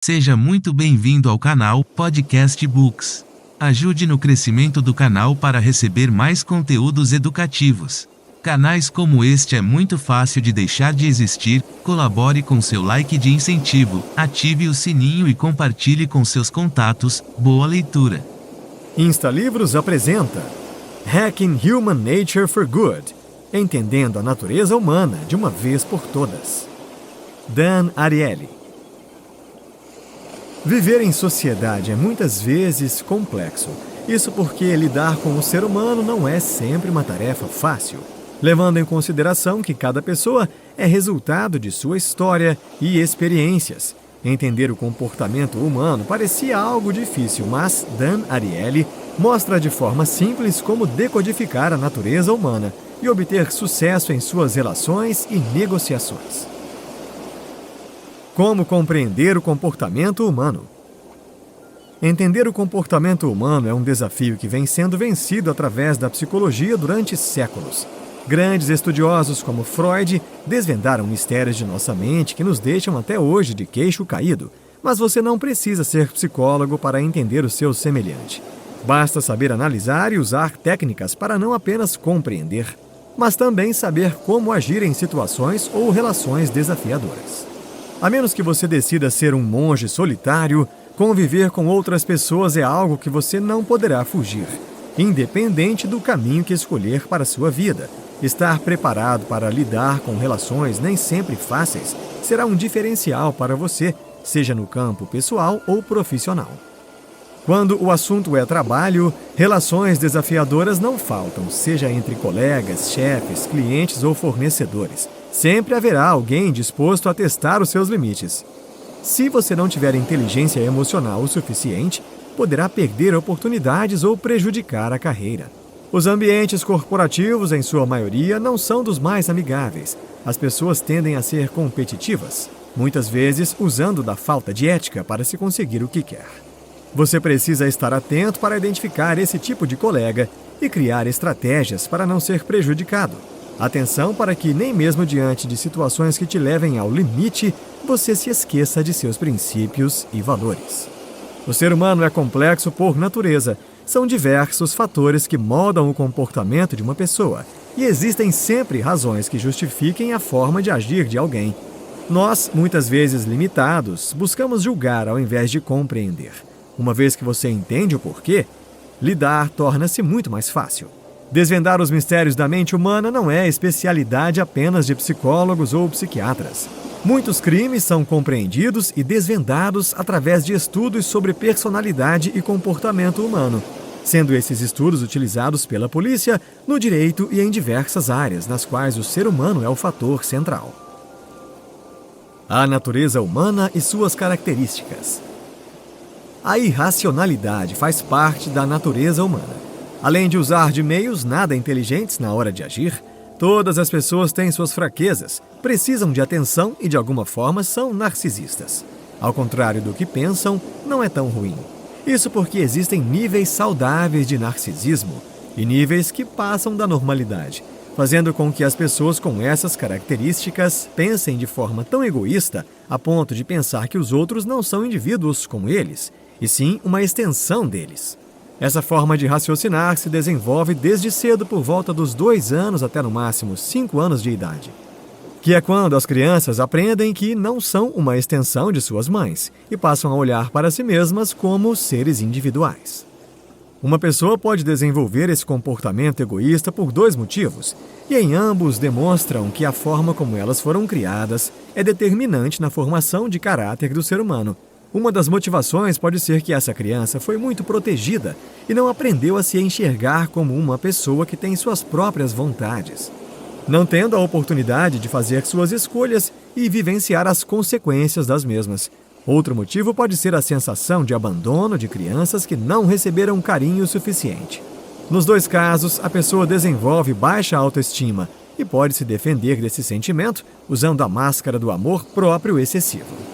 Seja muito bem-vindo ao canal Podcast Books. Ajude no crescimento do canal para receber mais conteúdos educativos. Canais como este é muito fácil de deixar de existir. Colabore com seu like de incentivo, ative o sininho e compartilhe com seus contatos. Boa leitura! Instalivros apresenta Hacking Human Nature for Good, entendendo a natureza humana de uma vez por todas. Dan Ariely. Viver em sociedade é muitas vezes complexo. Isso porque lidar com o ser humano não é sempre uma tarefa fácil, levando em consideração que cada pessoa é resultado de sua história e experiências. Entender o comportamento humano parecia algo difícil, mas Dan Ariely mostra de forma simples como decodificar a natureza humana e obter sucesso em suas relações e negociações. Como compreender o comportamento humano? Entender o comportamento humano é um desafio que vem sendo vencido através da psicologia durante séculos. Grandes estudiosos como Freud desvendaram mistérios de nossa mente que nos deixam até hoje de queixo caído, mas você não precisa ser psicólogo para entender o seu semelhante. Basta saber analisar e usar técnicas para não apenas compreender, mas também saber como agir em situações ou relações desafiadoras. A menos que você decida ser um monge solitário, conviver com outras pessoas é algo que você não poderá fugir, independente do caminho que escolher para a sua vida. Estar preparado para lidar com relações nem sempre fáceis será um diferencial para você, seja no campo pessoal ou profissional. Quando o assunto é trabalho, relações desafiadoras não faltam, seja entre colegas, chefes, clientes ou fornecedores. Sempre haverá alguém disposto a testar os seus limites. Se você não tiver inteligência emocional o suficiente, poderá perder oportunidades ou prejudicar a carreira. Os ambientes corporativos, em sua maioria, não são dos mais amigáveis. As pessoas tendem a ser competitivas, muitas vezes usando da falta de ética para se conseguir o que quer. Você precisa estar atento para identificar esse tipo de colega e criar estratégias para não ser prejudicado. Atenção para que, nem mesmo diante de situações que te levem ao limite, você se esqueça de seus princípios e valores. O ser humano é complexo por natureza. São diversos fatores que moldam o comportamento de uma pessoa, e existem sempre razões que justifiquem a forma de agir de alguém. Nós, muitas vezes limitados, buscamos julgar ao invés de compreender. Uma vez que você entende o porquê, lidar torna-se muito mais fácil. Desvendar os mistérios da mente humana não é especialidade apenas de psicólogos ou psiquiatras. Muitos crimes são compreendidos e desvendados através de estudos sobre personalidade e comportamento humano, sendo esses estudos utilizados pela polícia, no direito e em diversas áreas nas quais o ser humano é o fator central. A natureza humana e suas características. A irracionalidade faz parte da natureza humana. Além de usar de meios nada inteligentes na hora de agir, todas as pessoas têm suas fraquezas, precisam de atenção e de alguma forma são narcisistas. Ao contrário do que pensam, não é tão ruim. Isso porque existem níveis saudáveis de narcisismo e níveis que passam da normalidade, fazendo com que as pessoas com essas características pensem de forma tão egoísta a ponto de pensar que os outros não são indivíduos como eles, e sim uma extensão deles. Essa forma de raciocinar se desenvolve desde cedo por volta dos 2 anos até no máximo 5 anos de idade, que é quando as crianças aprendem que não são uma extensão de suas mães e passam a olhar para si mesmas como seres individuais. Uma pessoa pode desenvolver esse comportamento egoísta por 2 motivos, e em ambos demonstram que a forma como elas foram criadas é determinante na formação de caráter do ser humano. Uma das motivações pode ser que essa criança foi muito protegida e não aprendeu a se enxergar como uma pessoa que tem suas próprias vontades, não tendo a oportunidade de fazer suas escolhas e vivenciar as consequências das mesmas. Outro motivo pode ser a sensação de abandono de crianças que não receberam carinho suficiente. Nos 2 casos, a pessoa desenvolve baixa autoestima e pode se defender desse sentimento usando a máscara do amor próprio excessivo.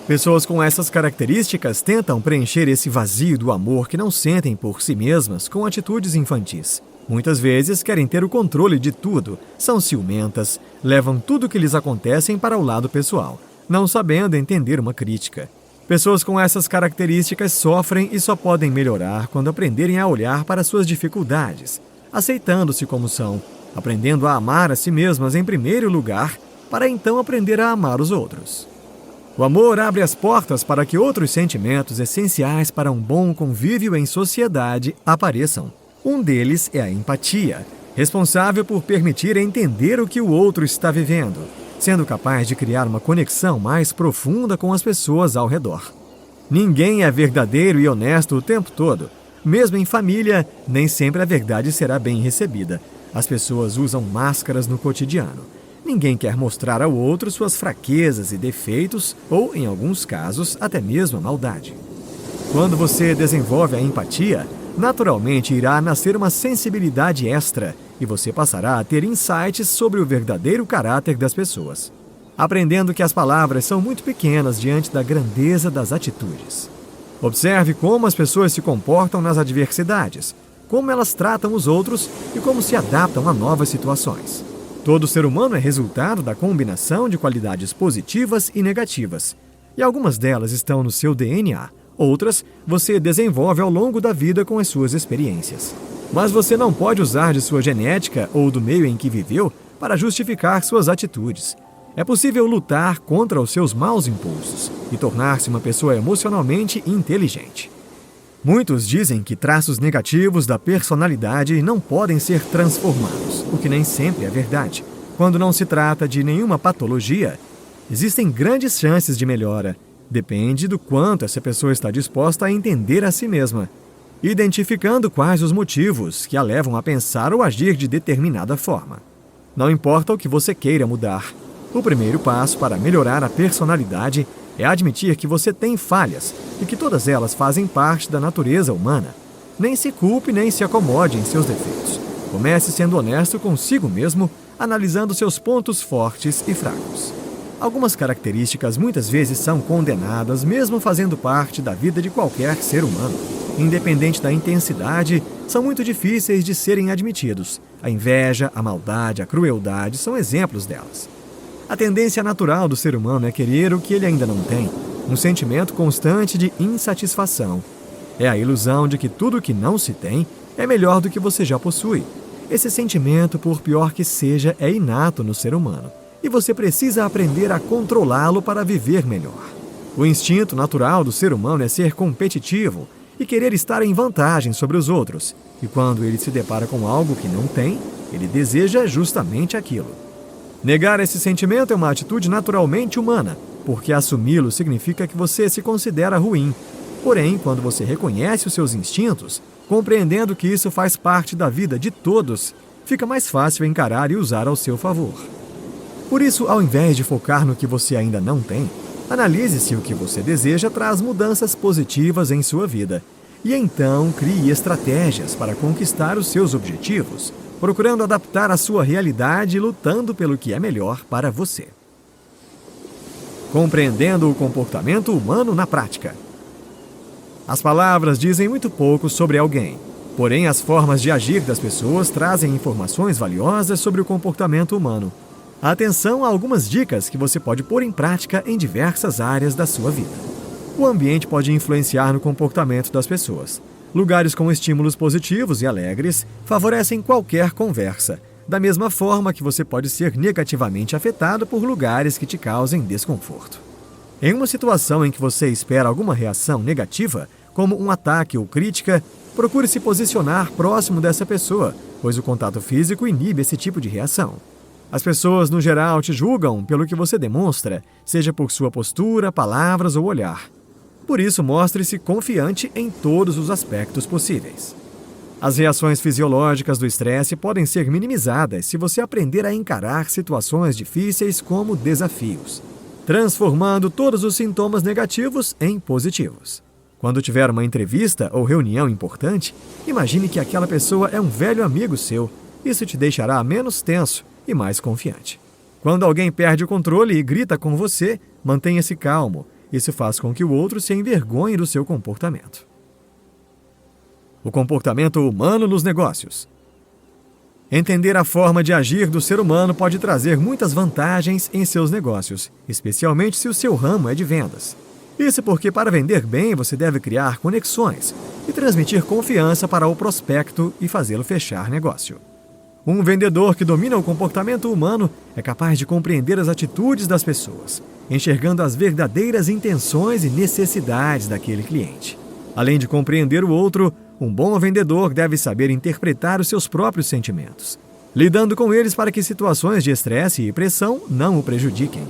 Pessoas com essas características tentam preencher esse vazio do amor que não sentem por si mesmas com atitudes infantis. Muitas vezes querem ter o controle de tudo, são ciumentas, levam tudo que lhes acontece para o lado pessoal, não sabendo entender uma crítica. Pessoas com essas características sofrem e só podem melhorar quando aprenderem a olhar para suas dificuldades, aceitando-se como são, aprendendo a amar a si mesmas em primeiro lugar, para então aprender a amar os outros. O amor abre as portas para que outros sentimentos essenciais para um bom convívio em sociedade apareçam. Um deles é a empatia, responsável por permitir entender o que o outro está vivendo, sendo capaz de criar uma conexão mais profunda com as pessoas ao redor. Ninguém é verdadeiro e honesto o tempo todo. Mesmo em família, nem sempre a verdade será bem recebida. As pessoas usam máscaras no cotidiano. Ninguém quer mostrar ao outro suas fraquezas e defeitos, ou, em alguns casos, até mesmo a maldade. Quando você desenvolve a empatia, naturalmente irá nascer uma sensibilidade extra e você passará a ter insights sobre o verdadeiro caráter das pessoas, aprendendo que as palavras são muito pequenas diante da grandeza das atitudes. Observe como as pessoas se comportam nas adversidades, como elas tratam os outros e como se adaptam a novas situações. Todo ser humano é resultado da combinação de qualidades positivas e negativas, e algumas delas estão no seu DNA, outras você desenvolve ao longo da vida com as suas experiências. Mas você não pode usar de sua genética ou do meio em que viveu para justificar suas atitudes. É possível lutar contra os seus maus impulsos e tornar-se uma pessoa emocionalmente inteligente. Muitos dizem que traços negativos da personalidade não podem ser transformados, o que nem sempre é verdade. Quando não se trata de nenhuma patologia, existem grandes chances de melhora. Depende do quanto essa pessoa está disposta a entender a si mesma, identificando quais os motivos que a levam a pensar ou agir de determinada forma. Não importa o que você queira mudar, o primeiro passo para melhorar a personalidade é admitir que você tem falhas e que todas elas fazem parte da natureza humana. Nem se culpe nem se acomode em seus defeitos. Comece sendo honesto consigo mesmo, analisando seus pontos fortes e fracos. Algumas características muitas vezes são condenadas mesmo fazendo parte da vida de qualquer ser humano. Independente da intensidade, são muito difíceis de serem admitidos. A inveja, a maldade, a crueldade são exemplos delas. A tendência natural do ser humano é querer o que ele ainda não tem, um sentimento constante de insatisfação. É a ilusão de que tudo o que não se tem é melhor do que você já possui. Esse sentimento, por pior que seja, é inato no ser humano, e você precisa aprender a controlá-lo para viver melhor. O instinto natural do ser humano é ser competitivo e querer estar em vantagem sobre os outros, e quando ele se depara com algo que não tem, ele deseja justamente aquilo. Negar esse sentimento é uma atitude naturalmente humana, porque assumi-lo significa que você se considera ruim. Porém, quando você reconhece os seus instintos, compreendendo que isso faz parte da vida de todos, fica mais fácil encarar e usar ao seu favor. Por isso, ao invés de focar no que você ainda não tem, analise se o que você deseja traz mudanças positivas em sua vida. E então, crie estratégias para conquistar os seus objetivos, procurando adaptar a sua realidade e lutando pelo que é melhor para você. Compreendendo o comportamento humano na prática. As palavras dizem muito pouco sobre alguém, porém as formas de agir das pessoas trazem informações valiosas sobre o comportamento humano. Atenção a algumas dicas que você pode pôr em prática em diversas áreas da sua vida. O ambiente pode influenciar no comportamento das pessoas. Lugares com estímulos positivos e alegres favorecem qualquer conversa, da mesma forma que você pode ser negativamente afetado por lugares que te causem desconforto. Em uma situação em que você espera alguma reação negativa, como um ataque ou crítica, procure se posicionar próximo dessa pessoa, pois o contato físico inibe esse tipo de reação. As pessoas, no geral, te julgam pelo que você demonstra, seja por sua postura, palavras ou olhar. Por isso, mostre-se confiante em todos os aspectos possíveis. As reações fisiológicas do estresse podem ser minimizadas se você aprender a encarar situações difíceis como desafios, transformando todos os sintomas negativos em positivos. Quando tiver uma entrevista ou reunião importante, imagine que aquela pessoa é um velho amigo seu. Isso te deixará menos tenso e mais confiante. Quando alguém perde o controle e grita com você, mantenha-se calmo. Isso faz com que o outro se envergonhe do seu comportamento. O comportamento humano nos negócios. Entender a forma de agir do ser humano pode trazer muitas vantagens em seus negócios, especialmente se o seu ramo é de vendas. Isso porque para vender bem você deve criar conexões e transmitir confiança para o prospecto e fazê-lo fechar negócio. Um vendedor que domina o comportamento humano é capaz de compreender as atitudes das pessoas, enxergando as verdadeiras intenções e necessidades daquele cliente. Além de compreender o outro, um bom vendedor deve saber interpretar os seus próprios sentimentos, lidando com eles para que situações de estresse e pressão não o prejudiquem.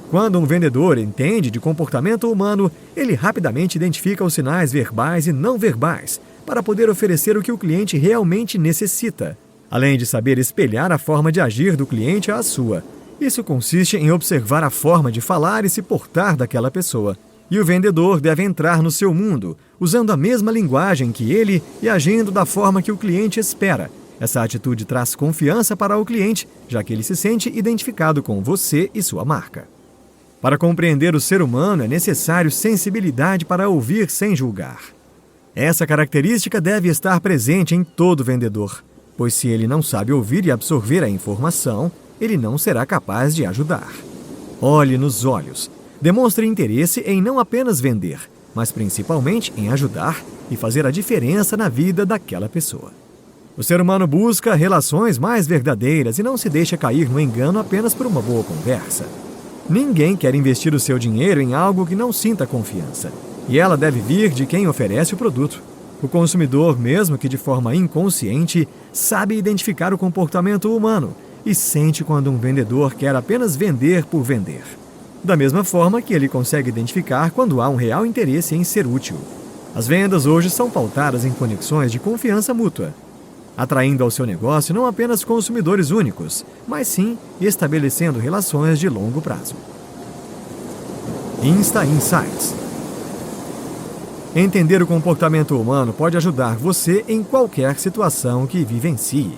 Quando um vendedor entende de comportamento humano, ele rapidamente identifica os sinais verbais e não verbais para poder oferecer o que o cliente realmente necessita, além de saber espelhar a forma de agir do cliente à sua. Isso consiste em observar a forma de falar e se portar daquela pessoa. E o vendedor deve entrar no seu mundo, usando a mesma linguagem que ele e agindo da forma que o cliente espera. Essa atitude traz confiança para o cliente, já que ele se sente identificado com você e sua marca. Para compreender o ser humano é necessário sensibilidade para ouvir sem julgar. Essa característica deve estar presente em todo vendedor, pois se ele não sabe ouvir e absorver a informação, ele não será capaz de ajudar. Olhe nos olhos. Demonstre interesse em não apenas vender, mas principalmente em ajudar e fazer a diferença na vida daquela pessoa. O ser humano busca relações mais verdadeiras e não se deixa cair no engano apenas por uma boa conversa. Ninguém quer investir o seu dinheiro em algo que não sinta confiança, e ela deve vir de quem oferece o produto. O consumidor, mesmo que de forma inconsciente, sabe identificar o comportamento humano e sente quando um vendedor quer apenas vender por vender. Da mesma forma que ele consegue identificar quando há um real interesse em ser útil. As vendas hoje são pautadas em conexões de confiança mútua, atraindo ao seu negócio não apenas consumidores únicos, mas sim estabelecendo relações de longo prazo. Insta Insights. Entender o comportamento humano pode ajudar você em qualquer situação que vivencie.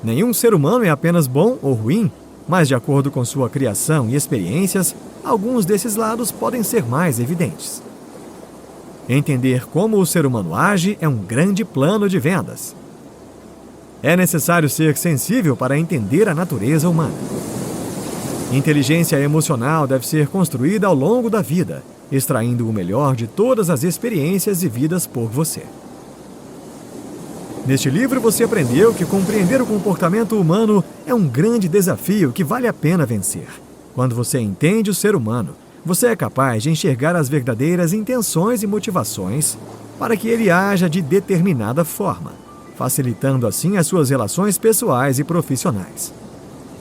Nenhum ser humano é apenas bom ou ruim, mas de acordo com sua criação e experiências, alguns desses lados podem ser mais evidentes. Entender como o ser humano age é um grande plano de vendas. É necessário ser sensível para entender a natureza humana. Inteligência emocional deve ser construída ao longo da vida, extraindo o melhor de todas as experiências vividas por você. Neste livro você aprendeu que compreender o comportamento humano é um grande desafio que vale a pena vencer. Quando você entende o ser humano, você é capaz de enxergar as verdadeiras intenções e motivações para que ele haja de determinada forma, facilitando assim as suas relações pessoais e profissionais.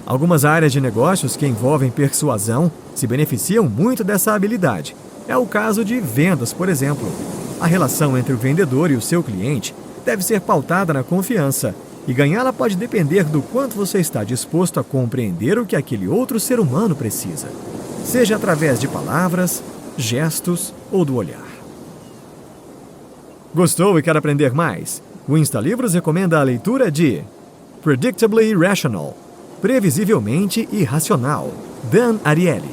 Algumas áreas de negócios que envolvem persuasão se beneficiam muito dessa habilidade. É o caso de vendas, por exemplo. A relação entre o vendedor e o seu cliente deve ser pautada na confiança, e ganhá-la pode depender do quanto você está disposto a compreender o que aquele outro ser humano precisa, seja através de palavras, gestos ou do olhar. Gostou e quer aprender mais? O InstaLivros recomenda a leitura de Predictably Irrational, Previsivelmente Irracional, Dan Ariely.